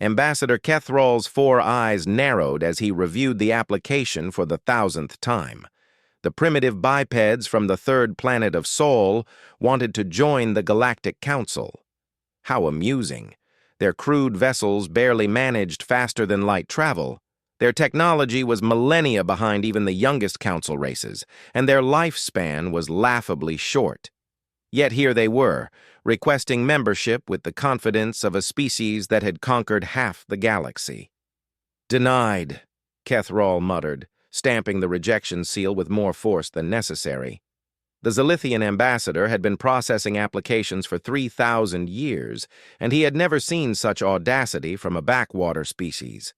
Ambassador Kethral's 4 eyes narrowed as he reviewed the application for the 1,000th time. The primitive bipeds from the 3rd planet of Sol wanted to join the Galactic Council. How amusing. Their crude vessels barely managed faster than light travel. Their technology was millennia behind even the youngest council races, and their lifespan was laughably short. Yet here they were, requesting membership with the confidence of a species that had conquered half the galaxy. "Denied," Kethral muttered, stamping the rejection seal with more force than necessary. The Zilithian ambassador had been processing applications for 3,000 years, and he had never seen such audacity from a backwater species.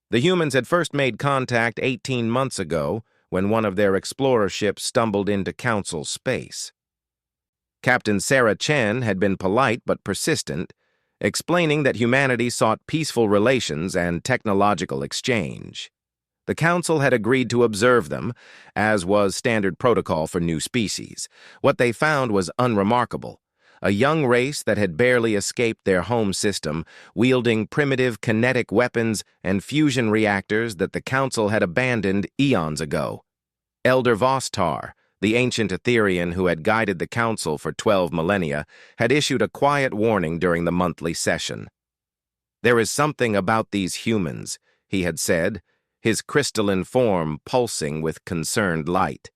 The humans had first made contact 18 months ago when one of their explorer ships stumbled into Council space. Captain Sarah Chen had been polite but persistent, explaining that humanity sought peaceful relations and technological exchange. The Council had agreed to observe them, as was standard protocol for new species. What they found was unremarkable. A young race that had barely escaped their home system, wielding primitive kinetic weapons and fusion reactors that the Council had abandoned eons ago. Elder Vostar, the ancient Etherian who had guided the Council for 12 millennia, had issued a quiet warning during the monthly session. "There is something about these humans," he had said, his crystalline form pulsing with concerned light.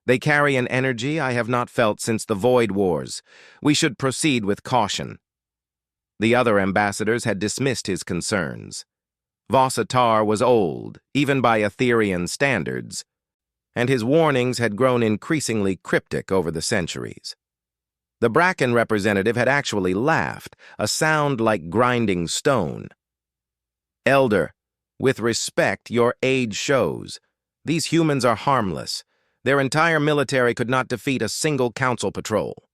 "They carry an energy I have not felt since the Void Wars. We should proceed with caution." The other ambassadors had dismissed his concerns. Vosatar was old, even by Etherian standards, and his warnings had grown increasingly cryptic over the centuries. The Bracken representative had actually laughed, a sound like grinding stone. "Elder, with respect, your age shows. These humans are harmless. Their entire military could not defeat a single council patrol."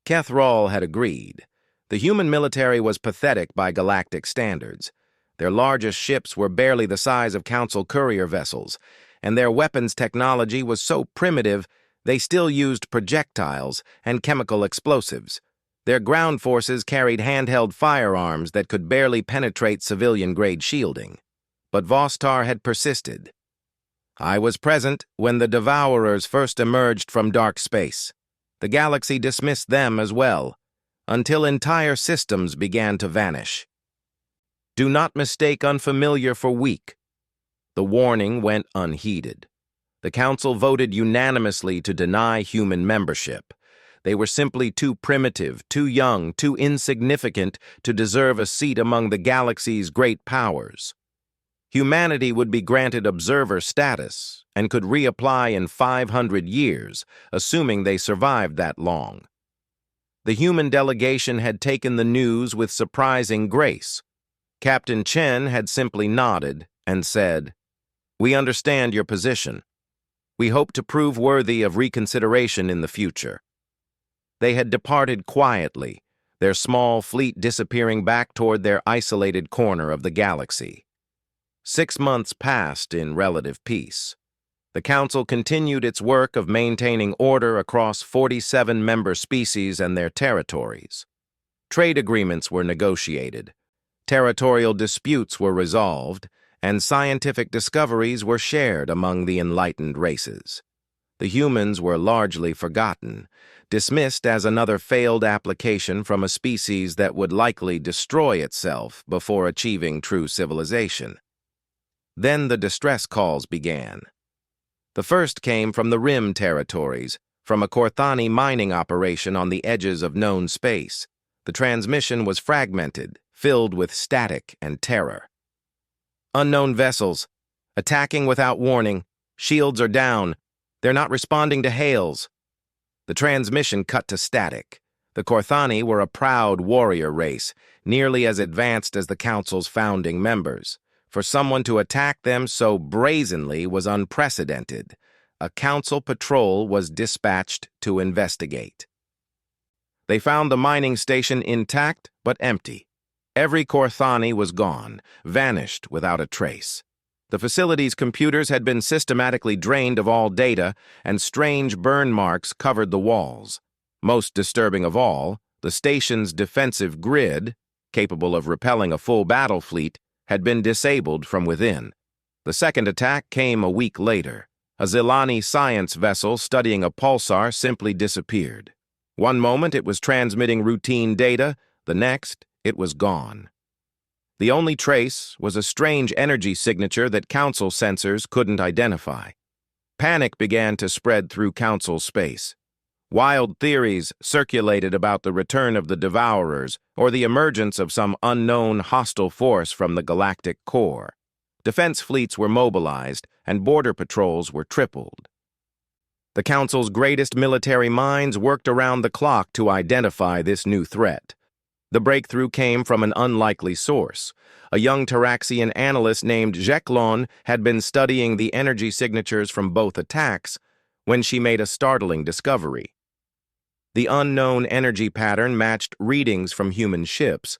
Kethral had agreed. The human military was pathetic by galactic standards. Their largest ships were barely the size of council courier vessels, and their weapons technology was so primitive they still used projectiles and chemical explosives. Their ground forces carried handheld firearms that could barely penetrate civilian-grade shielding. But Vostar had persisted. "I was present when the Devourers first emerged from dark space. The galaxy dismissed them as well, until entire systems began to vanish. Do not mistake unfamiliar for weak." The warning went unheeded. The Council voted unanimously to deny human membership. They were simply too primitive, too young, too insignificant to deserve a seat among the galaxy's great powers. Humanity would be granted observer status and could reapply in 500 years, assuming they survived that long. The human delegation had taken the news with surprising grace. Captain Chen had simply nodded and said, "We understand your position. We hope to prove worthy of reconsideration in the future." They had departed quietly, their small fleet disappearing back toward their isolated corner of the galaxy. 6 months passed in relative peace. The Council continued its work of maintaining order across 47 member species and their territories. Trade agreements were negotiated, territorial disputes were resolved, and scientific discoveries were shared among the enlightened races. The humans were largely forgotten, dismissed as another failed application from a species that would likely destroy itself before achieving true civilization. Then the distress calls began. The first came from the Rim territories, from a Korthani mining operation on the edges of known space. The transmission was fragmented, filled with static and terror. "Unknown vessels, attacking without warning, shields are down, they're not responding to hails." The transmission cut to static. The Korthani were a proud warrior race, nearly as advanced as the Council's founding members. For someone to attack them so brazenly was unprecedented. A Council patrol was dispatched to investigate. They found the mining station intact but empty. Every Korthani was gone, vanished without a trace. The facility's computers had been systematically drained of all data, and strange burn marks covered the walls. Most disturbing of all, the station's defensive grid capable of repelling a full battle fleet, had been disabled from within. The second attack came a week later. A Zilani science vessel studying a pulsar simply disappeared. One moment it was transmitting routine data, the next it was gone. The only trace was a strange energy signature that Council sensors couldn't identify. Panic began to spread through Council space. Wild theories circulated about the return of the Devourers or the emergence of some unknown hostile force from the galactic core. Defense fleets were mobilized, and border patrols were tripled. The Council's greatest military minds worked around the clock to identify this new threat. The breakthrough came from an unlikely source. A young Taraxian analyst named Jeklon had been studying the energy signatures from both attacks when she made a startling discovery. The unknown energy pattern matched readings from human ships,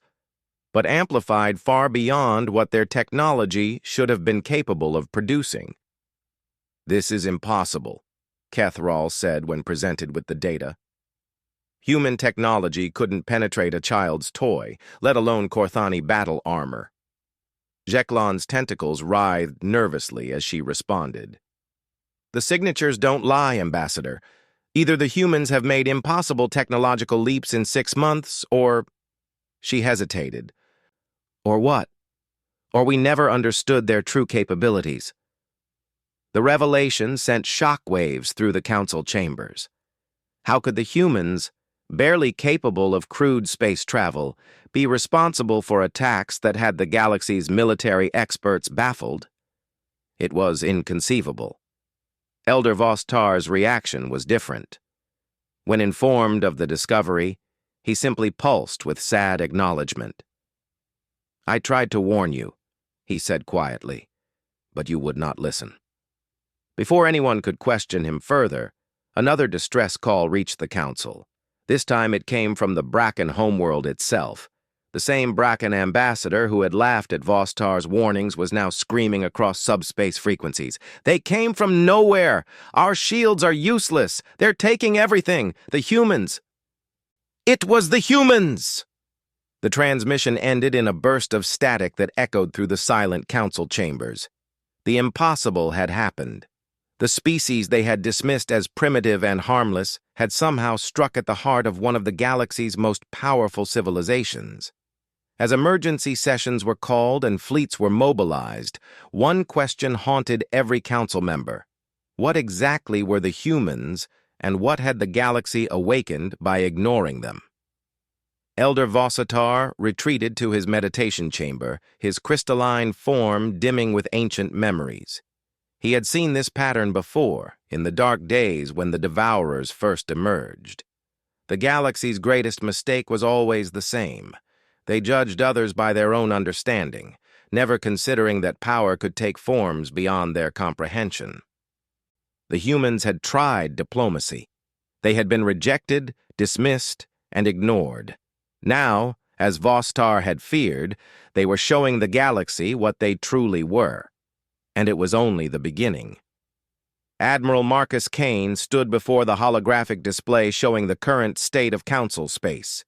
but amplified far beyond what their technology should have been capable of producing. "This is impossible," Kethral said when presented with the data. Human technology couldn't penetrate a child's toy, let alone Korthani battle armor. Jeklon's tentacles writhed nervously as she responded. "The signatures don't lie, Ambassador. Either the humans have made impossible technological leaps in 6 months, or—" She hesitated. "Or what? Or we never understood their true capabilities." The revelation sent shockwaves through the Council chambers. How could the humans, barely capable of crude space travel, be responsible for attacks that had the galaxy's military experts baffled? It was inconceivable. Elder Vostar's reaction was different. When informed of the discovery, he simply pulsed with sad acknowledgement. "I tried to warn you," he said quietly, "but you would not listen." Before anyone could question him further, another distress call reached the Council. This time it came from the Bracken homeworld itself. The same Bracken ambassador who had laughed at Vostar's warnings was now screaming across subspace frequencies. "They came from nowhere! Our shields are useless! They're taking everything! The humans!" It was the humans! The transmission ended in a burst of static that echoed through the silent Council chambers. The impossible had happened. The species they had dismissed as primitive and harmless had somehow struck at the heart of one of the galaxy's most powerful civilizations. As emergency sessions were called and fleets were mobilized, one question haunted every council member. What exactly were the humans, and what had the galaxy awakened by ignoring them? Elder Vossitar retreated to his meditation chamber, his crystalline form dimming with ancient memories. He had seen this pattern before, in the dark days when the Devourers first emerged. The galaxy's greatest mistake was always the same. They judged others by their own understanding, never considering that power could take forms beyond their comprehension. The humans had tried diplomacy. They had been rejected, dismissed, and ignored. Now, as Vostar had feared, they were showing the galaxy what they truly were. And it was only the beginning. Admiral Marcus Kane stood before the holographic display showing the current state of Council space.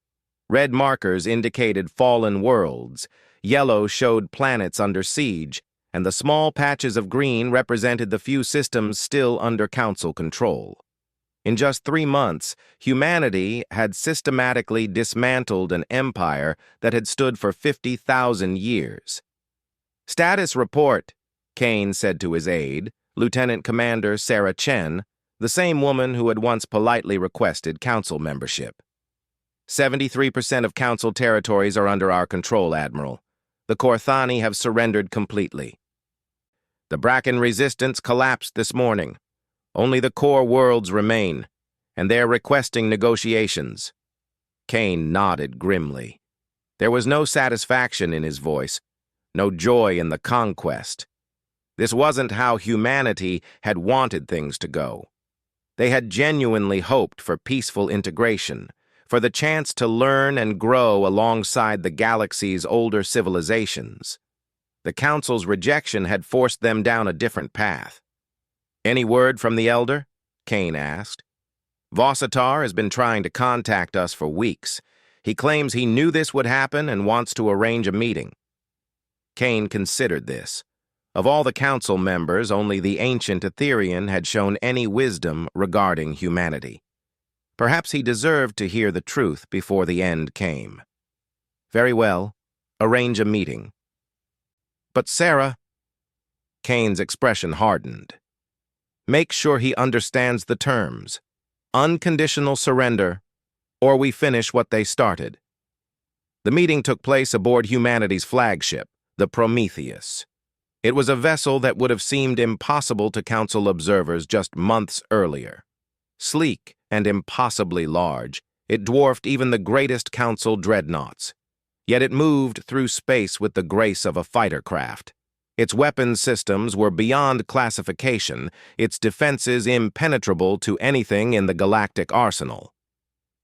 Red markers indicated fallen worlds, yellow showed planets under siege, and the small patches of green represented the few systems still under Council control. In just 3 months, humanity had systematically dismantled an empire that had stood for 50,000 years. "Status report," Kane said to his aide, Lieutenant Commander Sarah Chen, the same woman who had once politely requested Council membership. 73% of Council territories are under our control, Admiral. The Korthani have surrendered completely. The Bracken resistance collapsed this morning. Only the core worlds remain, and they're requesting negotiations." Kane nodded grimly. There was no satisfaction in his voice, no joy in the conquest. This wasn't how humanity had wanted things to go. They had genuinely hoped for peaceful integration, for the chance to learn and grow alongside the galaxy's older civilizations. The Council's rejection had forced them down a different path. "Any word from the Elder?" Kane asked. "Vossitar has been trying to contact us for weeks. He claims he knew this would happen and wants to arrange a meeting. Kane considered this. Of all the council members, only the ancient Etherean had shown any wisdom regarding humanity. Perhaps he deserved to hear the truth before the end came. Very well, arrange a meeting. But Sarah... Kane's expression hardened. Make sure he understands the terms. Unconditional surrender, or we finish what they started. The meeting took place aboard humanity's flagship, the Prometheus. It was a vessel that would have seemed impossible to council observers just months earlier. Sleek and impossibly large, it dwarfed even the greatest council dreadnoughts. Yet it moved through space with the grace of a fighter craft. Its weapons systems were beyond classification, its defenses impenetrable to anything in the galactic arsenal.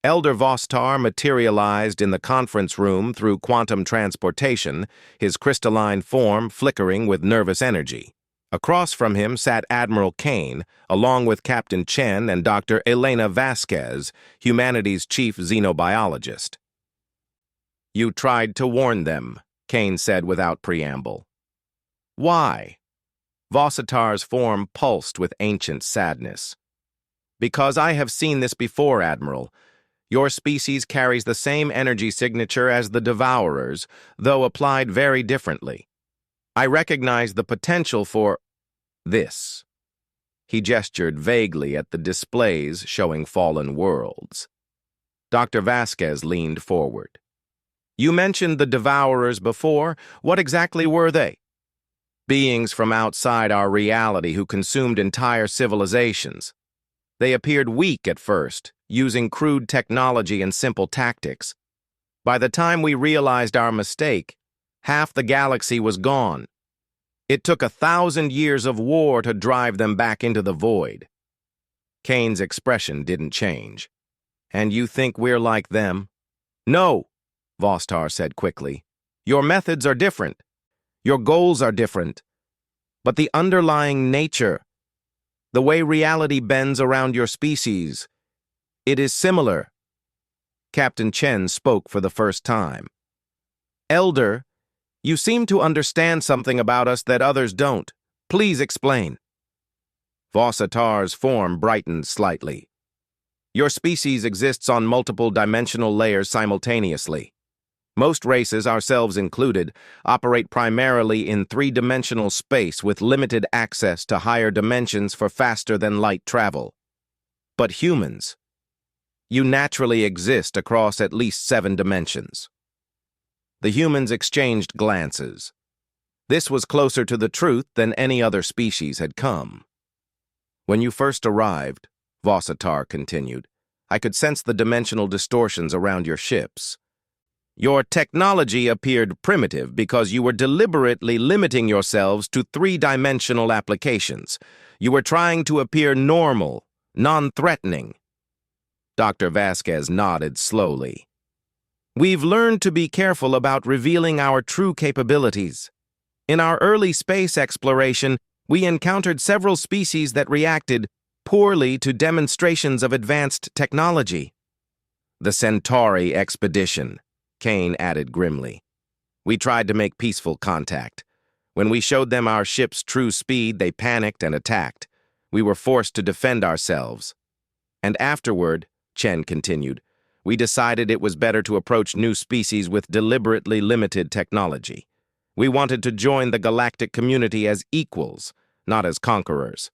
Elder Vostar materialized in the conference room through quantum transportation, his crystalline form flickering with nervous energy. Across from him sat Admiral Kane, along with Captain Chen and Dr. Elena Vasquez, humanity's chief xenobiologist. You tried to warn them, Kane said without preamble. Why? Vossitar's form pulsed with ancient sadness. Because I have seen this before, Admiral. Your species carries the same energy signature as the Devourers, though applied very differently. I recognize the potential for this. He gestured vaguely at the displays showing fallen worlds. Dr. Vasquez leaned forward. You mentioned the Devourers before. What exactly were they? Beings from outside our reality who consumed entire civilizations. They appeared weak at first, using crude technology and simple tactics. By the time we realized our mistake, half the galaxy was gone. It took 1,000 years of war to drive them back into the void. Kane's expression didn't change. And you think we're like them? No, Vostar said quickly. Your methods are different. Your goals are different. But the underlying nature, the way reality bends around your species, it is similar. Captain Chen spoke for the first time. Elder, you seem to understand something about us that others don't. Please explain. Vossitar's form brightened slightly. Your species exists on multiple dimensional layers simultaneously. Most races, ourselves included, operate primarily in three-dimensional space with limited access to higher dimensions for faster-than-light travel. But humans, you naturally exist across at least 7 dimensions. The humans exchanged glances. This was closer to the truth than any other species had come. When you first arrived, Vossitar continued, I could sense the dimensional distortions around your ships. Your technology appeared primitive because you were deliberately limiting yourselves to 3-dimensional applications. You were trying to appear normal, non-threatening. Dr. Vasquez nodded slowly. We've learned to be careful about revealing our true capabilities. In our early space exploration, we encountered several species that reacted poorly to demonstrations of advanced technology. The Centauri expedition, Kane added grimly. We tried to make peaceful contact. When we showed them our ship's true speed, they panicked and attacked. We were forced to defend ourselves. And afterward, Chen continued, we decided it was better to approach new species with deliberately limited technology. We wanted to join the galactic community as equals, not as conquerors.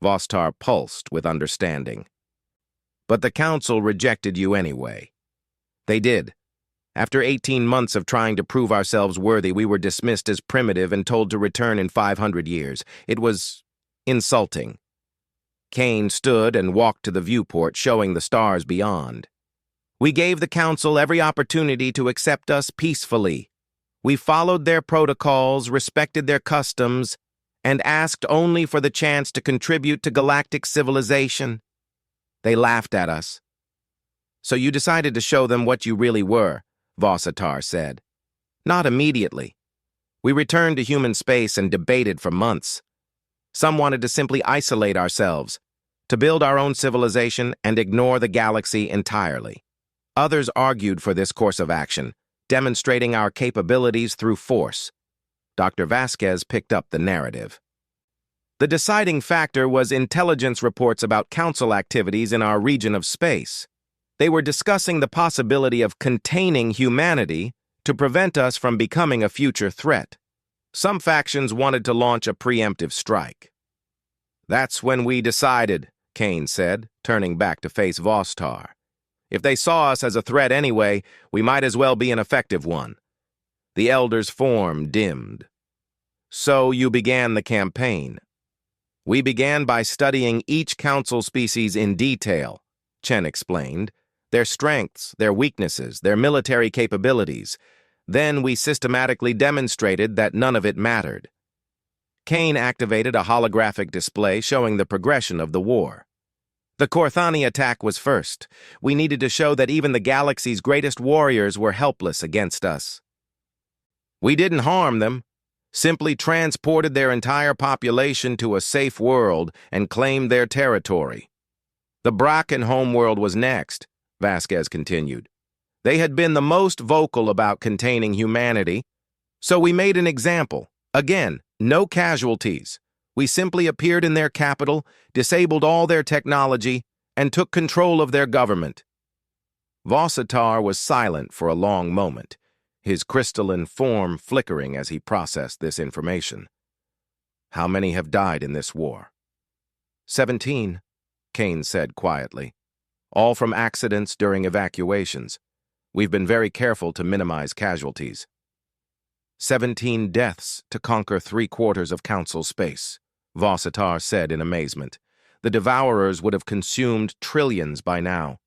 Vostar pulsed with understanding. But the Council rejected you anyway. They did. After 18 months of trying to prove ourselves worthy, we were dismissed as primitive and told to return in 500 years. It was insulting. Kane stood and walked to the viewport, showing the stars beyond. We gave the Council every opportunity to accept us peacefully. We followed their protocols, respected their customs, and asked only for the chance to contribute to galactic civilization. They laughed at us. So you decided to show them what you really were, Vossitar said. Not immediately. We returned to human space and debated for months. Some wanted to simply isolate ourselves, to build our own civilization and ignore the galaxy entirely. Others argued for this course of action, demonstrating our capabilities through force. Dr. Vasquez picked up the narrative. The deciding factor was intelligence reports about council activities in our region of space. They were discussing the possibility of containing humanity to prevent us from becoming a future threat. Some factions wanted to launch a preemptive strike. "That's when we decided," Kane said, turning back to face Vostar. "If they saw us as a threat anyway, we might as well be an effective one." The Elder's form dimmed. "So you began the campaign." "We began by studying each council species in detail," Chen explained. "Their strengths, their weaknesses, their military capabilities. Then we systematically demonstrated that none of it mattered." Kane activated a holographic display showing the progression of the war. "The Korthani attack was first. We needed to show that even the galaxy's greatest warriors were helpless against us. We didn't harm them, simply transported their entire population to a safe world and claimed their territory. The Bracken homeworld was next," Vasquez continued. "They had been the most vocal about containing humanity, so we made an example. Again, no casualties. We simply appeared in their capital, disabled all their technology, and took control of their government." Vossitar was silent for a long moment, his crystalline form flickering as he processed this information. "How many have died in this war?" 17, Kane said quietly. "All from accidents during evacuations. We've been very careful to minimize casualties." 17 deaths to conquer 3/4 of Council space, Vossitar said in amazement. "The Devourers would have consumed trillions by now."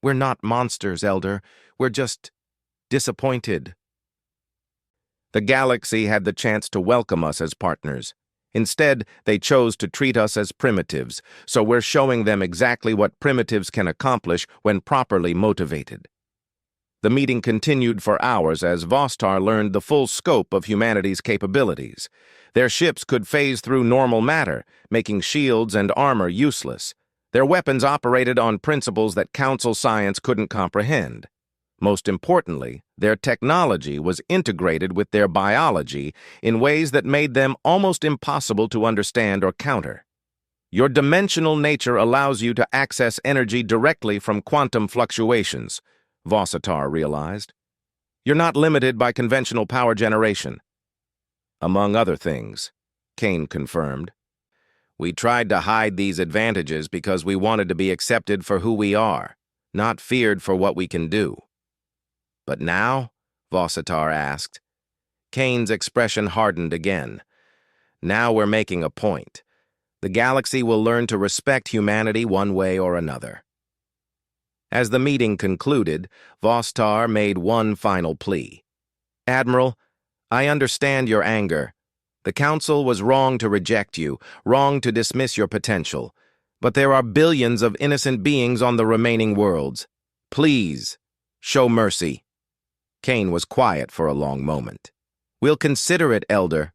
"We're not monsters, Elder. We're just disappointed." "The galaxy had the chance to welcome us as partners. Instead, they chose to treat us as primitives, so we're showing them exactly what primitives can accomplish when properly motivated." The meeting continued for hours as Vostar learned the full scope of humanity's capabilities. Their ships could phase through normal matter, making shields and armor useless. Their weapons operated on principles that Council science couldn't comprehend. Most importantly, their technology was integrated with their biology in ways that made them almost impossible to understand or counter. "Your dimensional nature allows you to access energy directly from quantum fluctuations," Vossitar realized. "You're not limited by conventional power generation." "Among other things," Kane confirmed. "We tried to hide these advantages because we wanted to be accepted for who we are, not feared for what we can do." "But now?" Vossitar asked. Kane's expression hardened again. "Now we're making a point. The galaxy will learn to respect humanity one way or another." As the meeting concluded, Vostar made one final plea. "Admiral, I understand your anger. The Council was wrong to reject you, wrong to dismiss your potential. But there are billions of innocent beings on the remaining worlds. Please, show mercy." Kane was quiet for a long moment. "We'll consider it, Elder.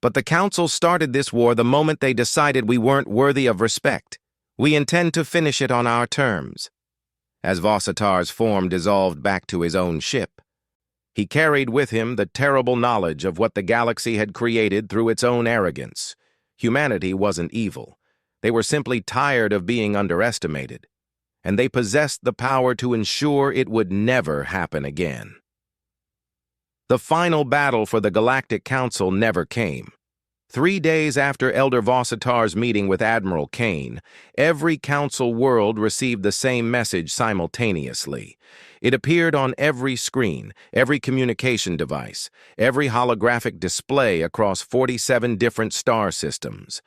But the Council started this war the moment they decided we weren't worthy of respect. We intend to finish it on our terms." As Vossitar's form dissolved back to his own ship, he carried with him the terrible knowledge of what the galaxy had created through its own arrogance. Humanity wasn't evil. They were simply tired of being underestimated, and they possessed the power to ensure it would never happen again. The final battle for the Galactic Council never came. 3 days after Elder Vossitar's meeting with Admiral Kane, every Council world received the same message simultaneously. It appeared on every screen, every communication device, every holographic display across 47 different star systems.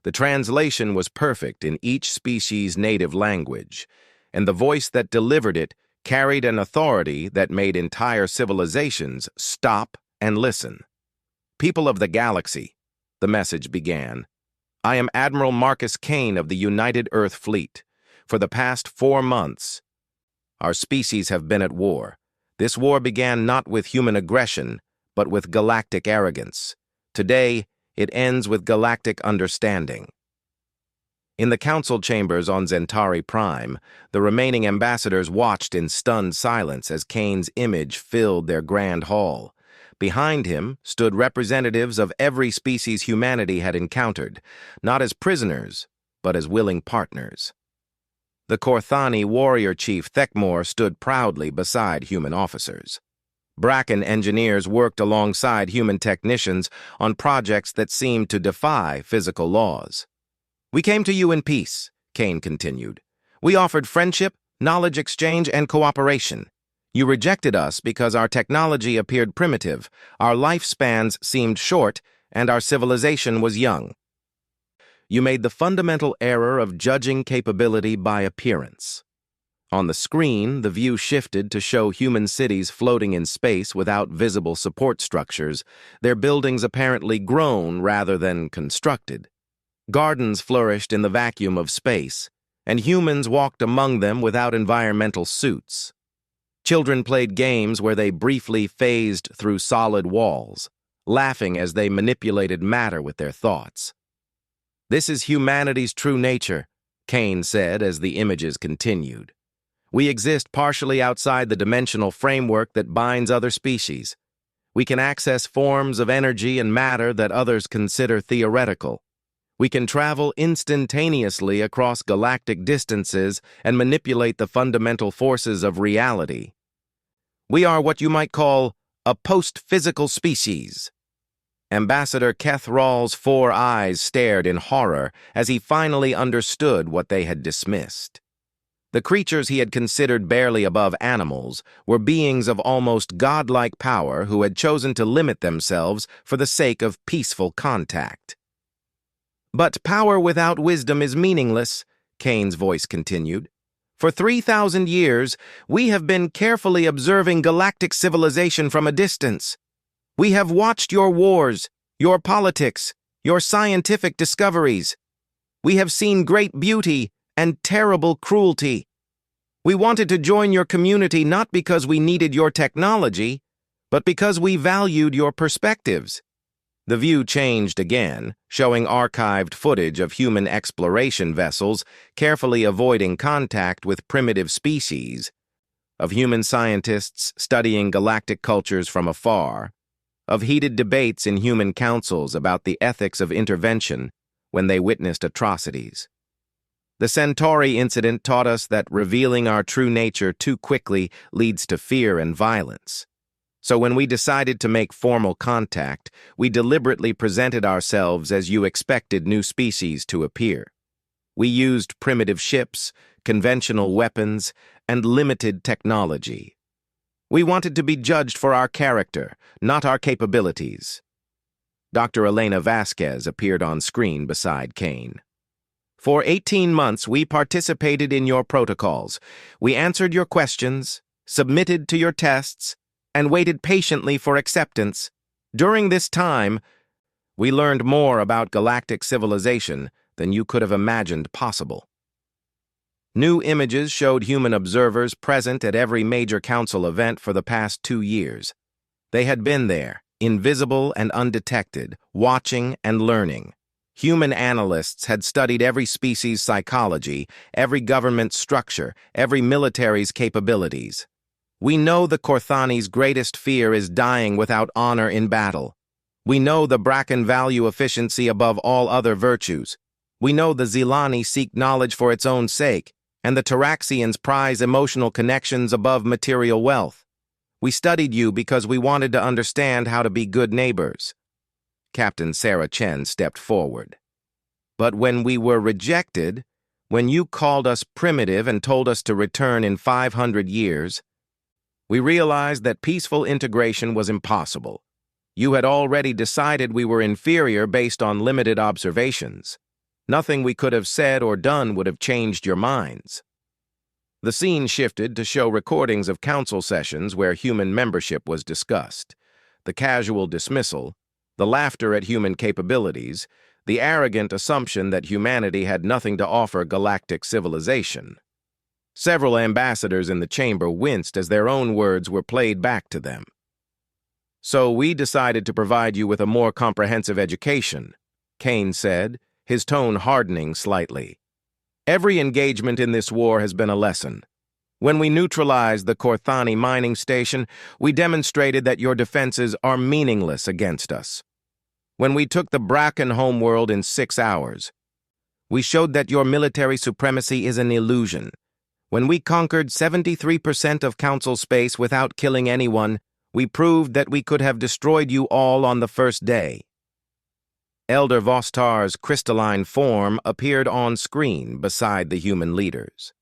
The translation was perfect in each species' native language, and the voice that delivered it carried an authority that made entire civilizations stop and listen. "People of the galaxy," the message began, "I am Admiral Marcus Kane of the United Earth Fleet. For the past 4 months, our species have been at war. This war began not with human aggression, but with galactic arrogance. Today, it ends with galactic understanding." In the council chambers on Zentari Prime, the remaining ambassadors watched in stunned silence as Kane's image filled their grand hall. Behind him stood representatives of every species humanity had encountered, not as prisoners, but as willing partners. The Korthani warrior chief Thekmor stood proudly beside human officers. Bracken engineers worked alongside human technicians on projects that seemed to defy physical laws. "We came to you in peace," Kane continued. "We offered friendship, knowledge exchange, and cooperation. You rejected us because our technology appeared primitive, our lifespans seemed short, and our civilization was young. You made the fundamental error of judging capability by appearance." On the screen, the view shifted to show human cities floating in space without visible support structures, their buildings apparently grown rather than constructed. Gardens flourished in the vacuum of space, and humans walked among them without environmental suits. Children played games where they briefly phased through solid walls, laughing as they manipulated matter with their thoughts. "This is humanity's true nature," Kane said as the images continued. "We exist partially outside the dimensional framework that binds other species. We can access forms of energy and matter that others consider theoretical. We can travel instantaneously across galactic distances and manipulate the fundamental forces of reality. We are what you might call a post-physical species." Ambassador Keth Rawl's 4 eyes stared in horror as he finally understood what they had dismissed. The creatures he had considered barely above animals were beings of almost godlike power who had chosen to limit themselves for the sake of peaceful contact. "But power without wisdom is meaningless," Kane's voice continued. "For 3,000 years, we have been carefully observing galactic civilization from a distance. We have watched your wars, your politics, your scientific discoveries. We have seen great beauty and terrible cruelty. We wanted to join your community not because we needed your technology, but because we valued your perspectives." The view changed again, showing archived footage of human exploration vessels carefully avoiding contact with primitive species, of human scientists studying galactic cultures from afar, of heated debates in human councils about the ethics of intervention when they witnessed atrocities. The Centauri incident taught us that revealing our true nature too quickly leads to fear and violence. So when we decided to make formal contact, we deliberately presented ourselves as you expected new species to appear. We used primitive ships, conventional weapons, and limited technology. We wanted to be judged for our character, not our capabilities. Dr. Elena Vasquez appeared on screen beside Kane. "For 18 months, we participated in your protocols. We answered your questions, submitted to your tests, and waited patiently for acceptance. During this time, we learned more about galactic civilization than you could have imagined possible." New images showed human observers present at every major council event for the past 2 years. They had been there, invisible and undetected, watching and learning. Human analysts had studied every species' psychology, every government structure, every military's capabilities. "We know the Korthani's greatest fear is dying without honor in battle. We know the Bracken value efficiency above all other virtues. We know the Zilani seek knowledge for its own sake, and the Taraxians prize emotional connections above material wealth. We studied you because we wanted to understand how to be good neighbors." Captain Sarah Chen stepped forward. "But when we were rejected, when you called us primitive and told us to return in 500 years, we realized that peaceful integration was impossible. You had already decided we were inferior based on limited observations. Nothing we could have said or done would have changed your minds." The scene shifted to show recordings of council sessions where human membership was discussed. The casual dismissal, the laughter at human capabilities, the arrogant assumption that humanity had nothing to offer galactic civilization. Several ambassadors in the chamber winced as their own words were played back to them. "So we decided to provide you with a more comprehensive education," Kane said, his tone hardening slightly. Every engagement in this war has been a lesson. When we neutralized the Korthani mining station, we demonstrated that your defenses are meaningless against us. When we took the Bracken homeworld in 6 hours, we showed that your military supremacy is an illusion. When we conquered 73% of Council space without killing anyone, we proved that we could have destroyed you all on the first day. Elder Vostar's crystalline form appeared on screen beside the human leaders.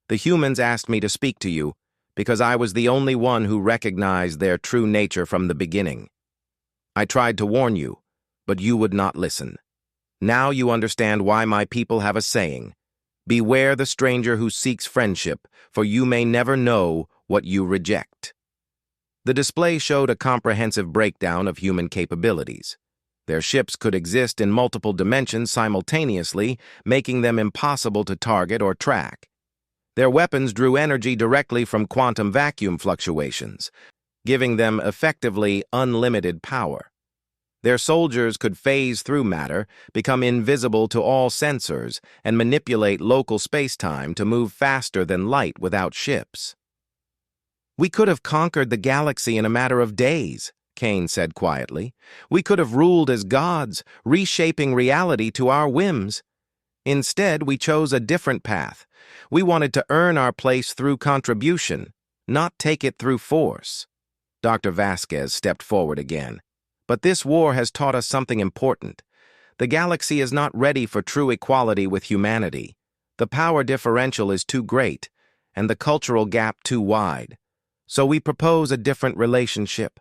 The humans asked me to speak to you because I was the only one who recognized their true nature from the beginning. I tried to warn you, but you would not listen. Now you understand why my people have a saying, "Beware the stranger who seeks friendship, for you may never know what you reject." The display showed a comprehensive breakdown of human capabilities. Their ships could exist in multiple dimensions simultaneously, making them impossible to target or track. Their weapons drew energy directly from quantum vacuum fluctuations, giving them effectively unlimited power. Their soldiers could phase through matter, become invisible to all sensors, and manipulate local space-time to move faster than light without ships. "We could have conquered the galaxy in a matter of days," Kane said quietly. "We could have ruled as gods, reshaping reality to our whims. Instead, we chose a different path. We wanted to earn our place through contribution, not take it through force." Dr. Vasquez stepped forward again. "But this war has taught us something important. The galaxy is not ready for true equality with humanity. The power differential is too great, and the cultural gap too wide. So we propose a different relationship."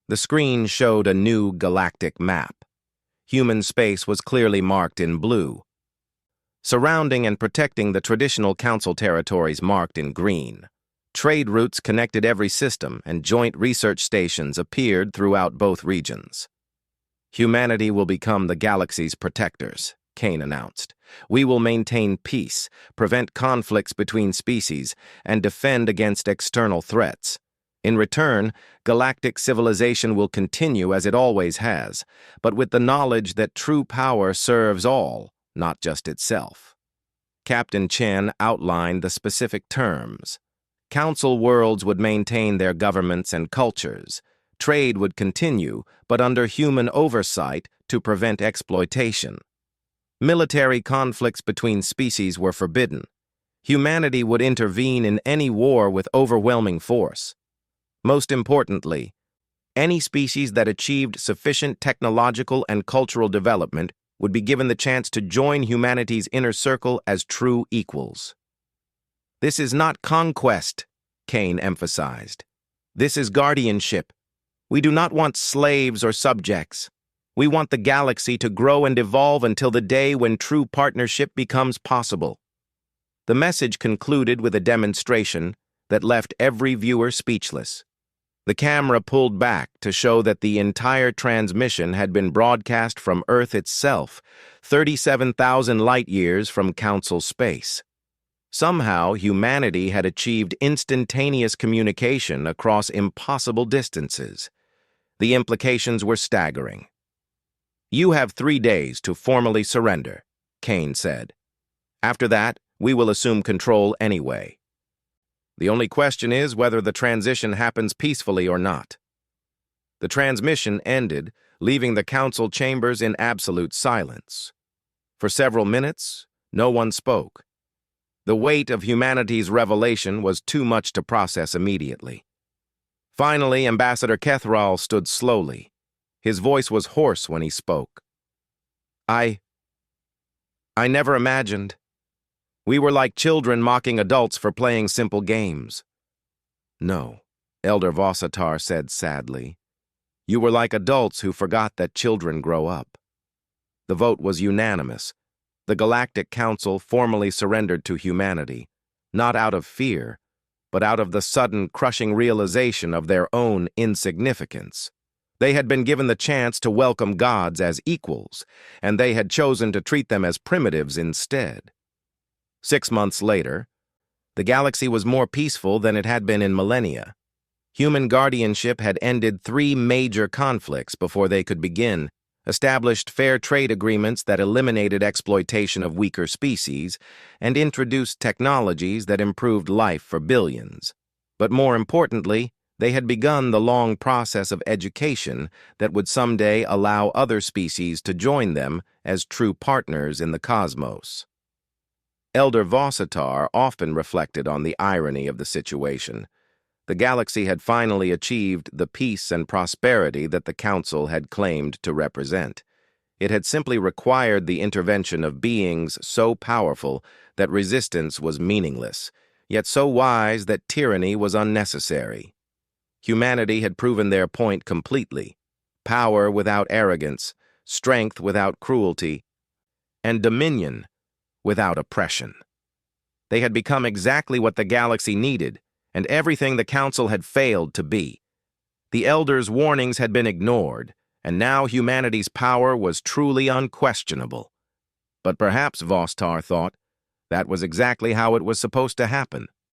The screen showed a new galactic map. Human space was clearly marked in blue. Surrounding and protecting the traditional Council territories marked in green. Trade routes connected every system, and joint research stations appeared throughout both regions. "Humanity will become the galaxy's protectors," Kane announced. "We will maintain peace, prevent conflicts between species, and defend against external threats. In return, galactic civilization will continue as it always has, but with the knowledge that true power serves all, not just itself." Captain Chen outlined the specific terms. Council worlds would maintain their governments and cultures. Trade would continue, but under human oversight to prevent exploitation. Military conflicts between species were forbidden. Humanity would intervene in any war with overwhelming force. Most importantly, any species that achieved sufficient technological and cultural development would be given the chance to join humanity's inner circle as true equals. "This is not conquest," Kane emphasized. "This is guardianship. We do not want slaves or subjects. We want the galaxy to grow and evolve until the day when true partnership becomes possible." The message concluded with a demonstration that left every viewer speechless. The camera pulled back to show that the entire transmission had been broadcast from Earth itself, 37,000 light-years from Council space. Somehow, humanity had achieved instantaneous communication across impossible distances. The implications were staggering. "You have 3 days to formally surrender," Kane said. "After that, we will assume control anyway. The only question is whether the transition happens peacefully or not." The transmission ended, leaving the Council chambers in absolute silence. For several minutes, no one spoke. The weight of humanity's revelation was too much to process immediately. Finally, Ambassador Kethral stood slowly. His voice was hoarse when he spoke. I never imagined. We were like children mocking adults for playing simple games." "No," Elder Vossatar said sadly. "You were like adults who forgot that children grow up." The vote was unanimous. The Galactic Council formally surrendered to humanity, not out of fear, but out of the sudden, crushing realization of their own insignificance. They had been given the chance to welcome gods as equals, and they had chosen to treat them as primitives instead. 6 months later, the galaxy was more peaceful than it had been in millennia. Human guardianship had ended 3 major conflicts before they could begin established fair trade agreements that eliminated exploitation of weaker species, and introduced technologies that improved life for billions. But more importantly, they had begun the long process of education that would someday allow other species to join them as true partners in the cosmos. Elder Vossitar often reflected on the irony of the situation. The galaxy had finally achieved the peace and prosperity that the Council had claimed to represent. It had simply required the intervention of beings so powerful that resistance was meaningless, yet so wise that tyranny was unnecessary. Humanity had proven their point completely: power without arrogance, strength without cruelty, and dominion without oppression. They had become exactly what the galaxy needed, and everything the Council had failed to be. The Elders' warnings had been ignored, and now humanity's power was truly unquestionable. But perhaps, Vostar thought, that was exactly how it was supposed to happen.